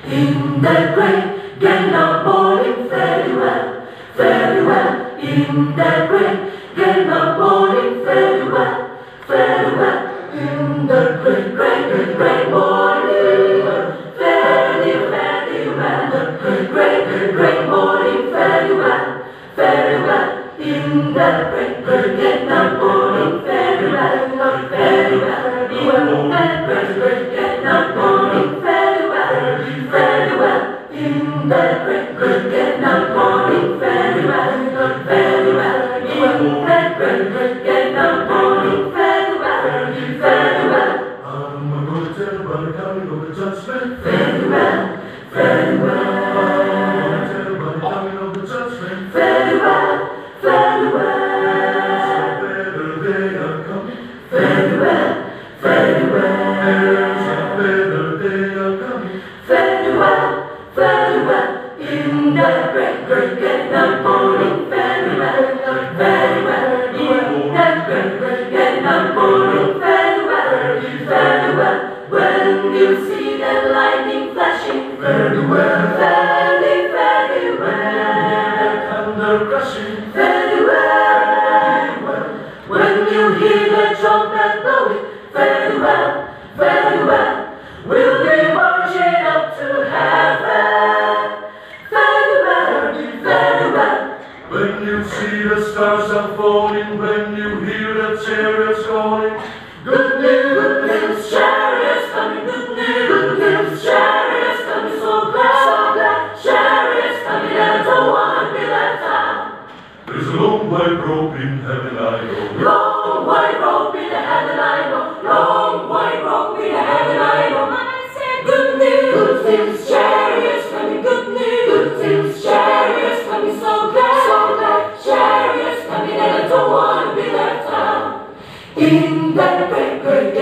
In the great Gandalf morning, farewell, farewell. In the great Gandalf morning, farewell, farewell. In the great morning, farewell, farewell. Great morning, farewell, farewell. In the great Gandalf morning, farewell, farewell. In the great Gandalf morning, farewell, farewell. In the great Gandalf morning, farewell, farewell. In the great Gandalf morning, farewell, farewell. I'm gonna tell about the coming of the judgment. Farewell, farewell. I'm gonna tell about the coming of the judgment. Farewell, farewell. There's a better day a coming. Farewell, farewell. There's a better day a coming. Farewell, farewell. In the great Gandalf morning, farewell, farewell. In the great Gandalf morning, farewell, farewell. When you see the lightning flashing, Farewell. farewell, farewell. Thunder crashing. Farewell, when you hear the trumpet blowing, farewell, farewell. We'll be marching up to heaven, farewell, farewell. When you see the stars are falling, when you hear the chariots calling, Good news, chariots coming, good news, chariots coming, so glad, chariots coming, and I don't want to be left out. there's a long white robe in heaven I know. Long white robe in the heaven I know, long white robe in the heaven I know. I said good news, chariots coming, good news, chariots coming, so glad, chariots coming, and I don't want to be left out. In the great